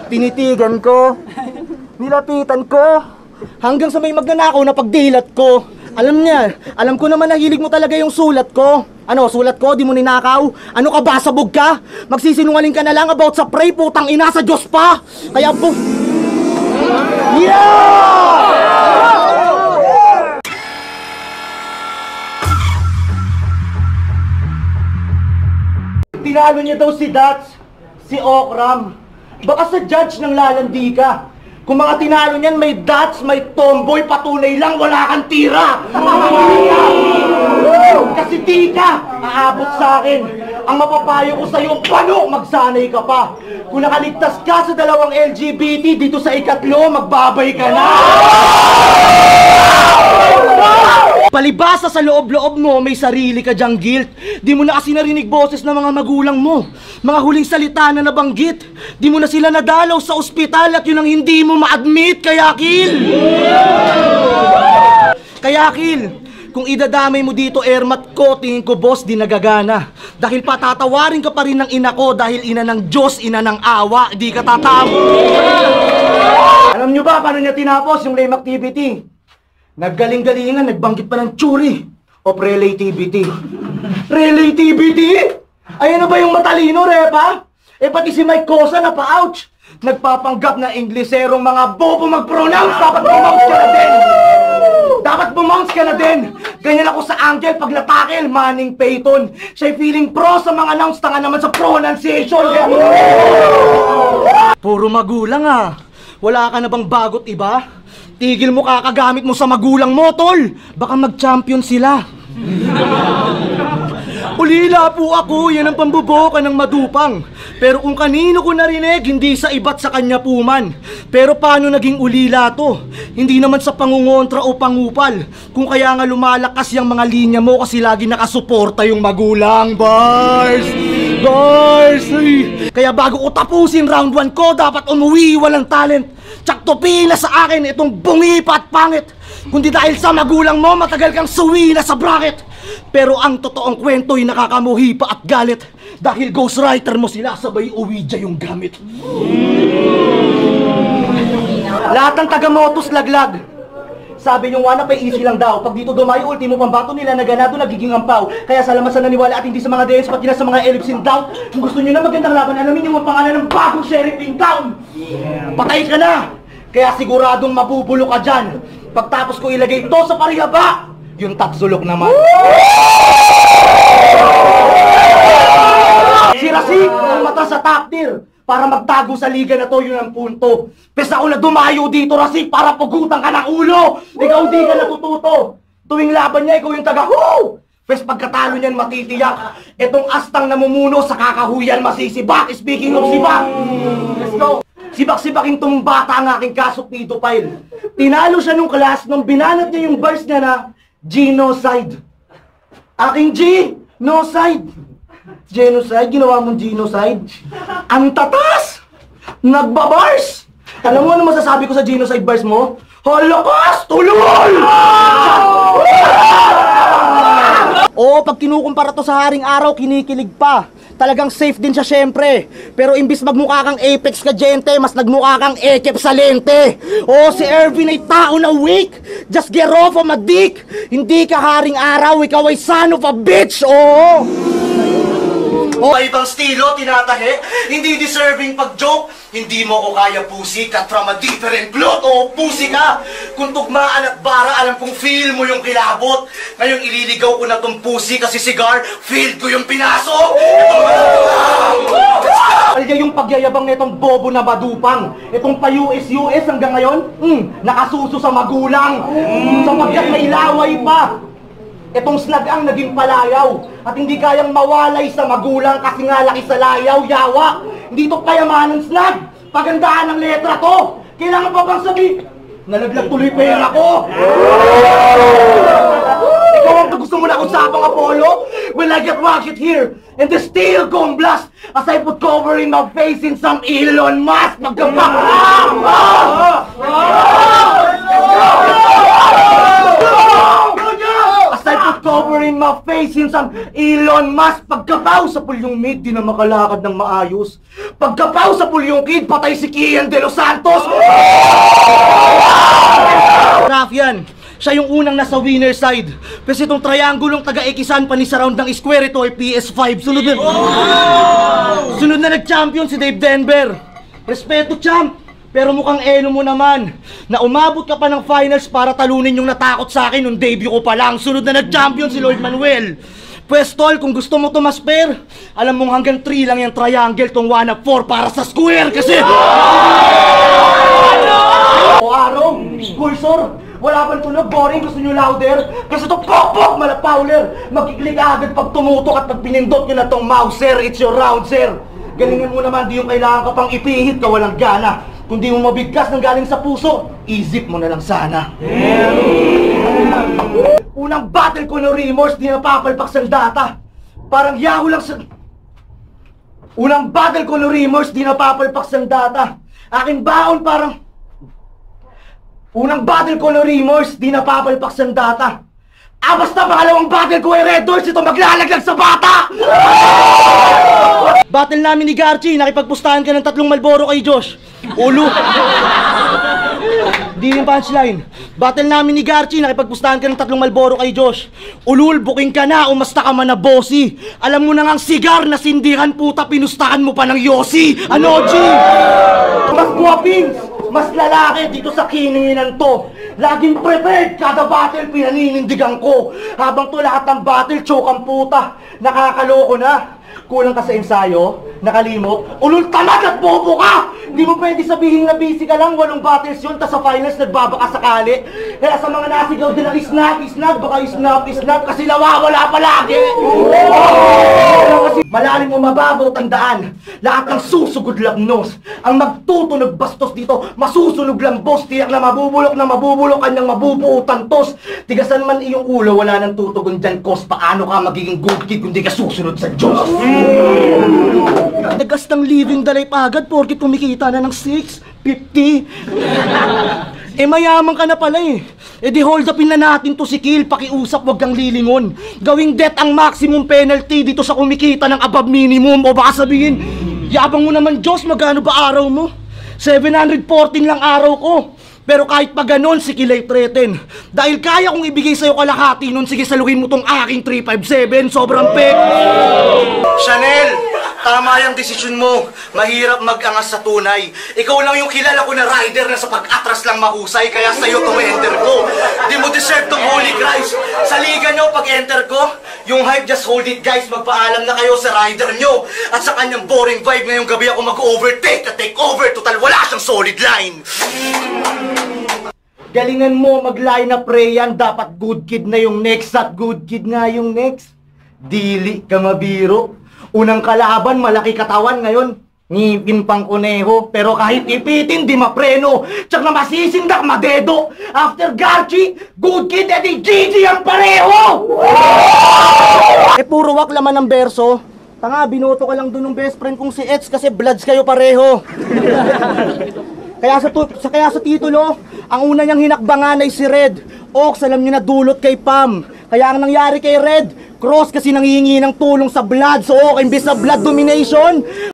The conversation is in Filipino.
Tinitigan ko, nilapitan ko, hanggang sa may magnanakaw na pagdilat ko. Alam niya, alam ko naman na hilig mo talaga yung sulat ko. Ano, sulat ko, di mo ninakaw? Ano ka ba, sabog ka? Magsisinungaling ka na lang about sa pray, putang ina, sa Diyos pa! Kaya po... Yeah! Tinalo niya daw si Dats, si Okram. Baka sa judge ng lalandi ka. Kung mga tinalo niyan, may Dats, may tomboy, patunay lang, wala kang tira. Kasi di ka aabot sa akin. Ang mapapayo ko sa'yo, paano magsanay ka pa? Kung nakaligtas ka sa dalawang LGBT, dito sa ikatlo, magbabay ka na. Palibasa sa loob-loob mo, may sarili ka dyang guilt. Di mo na kasi narinig boses ng mga magulang mo. Mga huling salita na nabanggit. Di mo na sila nadalaw sa ospital at yun ang hindi mo ma-admit. Kaya Kil, kung idadamay mo dito ermat ko, tingin ko boss, di nagagana. Dahil patatawarin ka pa rin ng ina ko dahil ina ng Diyos, ina ng awa, di ka tatamo. Alam nyo ba paano niya tinapos yung lame activity? Naggaling-galingan, nagbanggit pa ng tsuri of relativity. Relativity? Ayan na ba yung matalino, Repa? Eh pati si Mike Cosa na pa-ouch. Nagpapanggap na Ingleserong mga bobo mag-pronounce. Dapat bumounce ka na din. Dapat bumounce ka na din. Ganyan ako sa Angel pag natakil, Manning Payton. Siya'y feeling pro sa mga nouns, tanga naman sa pronunciation. Puro magulang ah. Wala ka na bang bagot iba? Tigil mo kakagamit mo sa magulang mo, tol! Baka mag-champion sila. Ulila po ako, yan ang pambuboka ng madupang. Pero kung kanino ko narinig, hindi sa iba't sa kanya puman. Pero paano naging ulila to? Hindi naman sa pangungontra o pangupal. Kung kaya nga lumalakas yung mga linya mo kasi lagi nakasuporta yung magulang. Bars! Bars! Ay. Kaya bago ko tapusin round 1 ko, dapat umuwi walang talent. Tsaktopin na sa akin itong bungi pa at pangit. Kundi dahil sa magulang mo, matagal kang suwi na sa bracket. Pero ang totoong kwento'y nakakamuhi pa at galit. Dahil ghostwriter mo sila, sabay uwidya yung gamit. Lahat ng taga-motos laglag. Sabi yung wanap ay easy lang daw. Pag dito dumayo, ultimo pambato nila na ganado nagiging ampaw. Kaya salamat sa naniwala at hindi sa mga DNs, pati na sa mga ellipse in doubt. Kung gusto nyo na magandang laban, alamin yung pangalan ng bagong sheriff in town. Patay ka na! Kaya siguradong mabubulok ka dyan. Pagtapos ko ilagay ito sa parihaba, yung tapsulok naman. Si Rasik ang mata sa top tier. Para magtago sa liga na to, yun ang punto. Pes ako na dumayo dito, Rasik, para pugutan ka ng ulo. Ikaw di ka natututo. Tuwing laban niya, ikaw yung taga-hoo. Pes pagkatalo niyan matitiyak. Etong astang namumuno sa kakahuyan masisibak. Speaking of sibak, let's go. Sibak-sibaking tong bata ang aking kaso pedophile. Tinalo siya nung class nung binanat niya yung verse niya na genocide. Aking G, no side. Genocide? Ginawa mong genocide? Ang tatas! Nagbabars! Alam mo ano masasabi ko sa genocide bars mo? Holocaust! Tulol! Oo, pag kinukumpara to sa Haring Araw, kinikilig pa. Talagang safe din siya syempre. Pero imbis magmukha kang Apex ka gente, mas nagmukha kang Ekep sa lente. Oo, si Ervin ay tao na weak. Just get off of my dick. Hindi ka Haring Araw, ikaw ay son of a bitch. Oo. O ibang estilo, tinatahe, hindi deserving pag-joke. Hindi mo ko kaya pusi, cut from a different cloth. O pusi ka, kung tugmaan at bara, alam kong feel mo yung kilabot. Ngayong ililigaw ko na tong pusi kasi cigar, feel ko yung pinasok. Alya yung pagyayabang nitong bobo na madupang. Itong pa-US hanggang ngayon, nakasuso sa magulang. Sapagkat may laway pa. Itong slag ang naging palayaw at hindi kayang mawalay sa magulang kasi nga laki sa layaw, yawa. Hindi to kayamanan slag. Pagandahan ng letra to. Kailangan pa bang sabihin? Nalaglag tuloy pera ko. Ikaw ang gusto mo na usapang Apollo? Well, I get rocket here and the steel gon' blast as I put covering my face in some Elon Musk. Magkabak! As I put covering in my face since I'm Elon Musk. Pagkapaw sa pulyong mid, di na makalakad ng maayos. Pagkapaw sa pulyong kid, patay si Kian De Los Santos. Raf yan. Siya yung unang nasa winner side. Kasi itong triangulong taga-ekisan pa ni sa round ng square, ito ay PS5. Sunod na nag-champion si Dave Denver. Respeto, champ. Pero mukhang elo mo naman na umabot ka pa ng finals para talunin yung natakot sa akin nung debut ko pa lang. Sunod na nag-champion si Lloyd Manuel. Pwes tol, kung gusto mo tumasper, alam mong hanggang 3 lang yung triangle, tong 1 up 4 para sa square kasi... O araw, Kursor, wala pang tunog, boring, gusto nyo louder? Kasi to pok-pok, malapowler. Magkiklik agad pag tumutok at pag pinindot nyo na tong mouse, sir. It's your round, sir. Galingan mo naman, di yung kailangan ka pang ipihit ka, walang gana. Kung di mo mabigkas ng galing sa puso, isip mo na lang sana. Unang battle ko ng remorse, di napapalpak sa data. Parang Yahoo lang sa... Unang battle ko ng remorse, di napapalpak sa data. Aking baon parang... Unang battle ko ng remorse, di napapalpak sa data. Basta pangalawang battle ko ay Red Doors, ito maglalaglag sa bata! Battle namin ni Garchi, nakipagpustahan ka ng 3 Marlboro kay Josh. Ulo! Di yung punchline. Battle namin ni Garchi, nakipagpustahan ka ng 3 Marlboro kay Josh. Ulul, booking ka na, umasta ka man na bossy. Alam mo na ngang sigar na sindihan puta, pinustahan mo pa ng Yossi. Ano, G? Mas guwaping, mas lalaki dito sa kininginan to. Laging prepared, kada battle pinaninindigan ko. Habang to lahat ng battle, choke ang puta. Nakakaloko na. Kulang ka sa ensayo, nakalimot, ulul tamad at bobo ka! Di mo pwede sabihin na busy ka lang, 8 battles yun, tas sa finals nagbabaka sakali. Kaya sa mga nasigaw din ang isnap, baka isnap, kasi nawawala palagi! Kasi malalim o mababaw, tandaan, lahat ng susugod labnos, ang magtutunog bastos dito, masusunog lang boss, tiyak na mabubulok kanyang mabubuutan tos. Tigasan man iyong ulo, wala nang tutugon dyan, cos, paano ka magiging good kid kung di ka susunod sa Diyos? Nagas ng living dalay agad porkit kumikita na ng 650. Mayaman ka na pala eh. Di hold upin na natin to si Kill, pakiusap wag kang lilingon. Gawing death ang maximum penalty dito sa kumikita ng above minimum. O baka sabihin, yabang mo naman Diyos, magkano ba araw mo? 714 lang araw ko. Pero kahit pa ganon, si Kill ay threaten. Dahil kaya kong ibigay sa'yo kalahati nun, sige saluhin mo tong aking 357, sobrang pek. Chanel, tama yung desisyon mo. Mahirap mag-angas sa tunay. Ikaw lang yung kilala ko na rider na sa pag-atras lang mahusay, kaya sa'yo tum-enter ko. Di mo deserve tong Holy Christ. Sa liga nyo, pag-enter ko, yung hype, just hold it guys, magpaalam na kayo sa rider nyo. At sa kanyang boring vibe, ngayong gabi ako mag-overtake at take over. Total, wala siyang solid line. Galingan mo mag-line up Rayan, dapat good kid na yung next at good kid nga yung next. Dili ka mabiro. Unang kalaban, malaki katawan, ngayon ngipin pang kuneho. Pero kahit ipitin, di mapreno. Tsak na masisindak, madedo. After Garchi, good kid, edi GG ang pareho! Puro wak laman ng berso. Tanga, binoto ka lang dun ng best friend kong si Eds kasi bloods kayo pareho. Kaya sa titulo, ang una niyang hinakbangan ay si Red. Ox, alam niyo na dulot kay Pam. Kaya ang nangyari kay Red, Cross kasi nangihingi ng tulong sa blood. So, imbis na blood domination,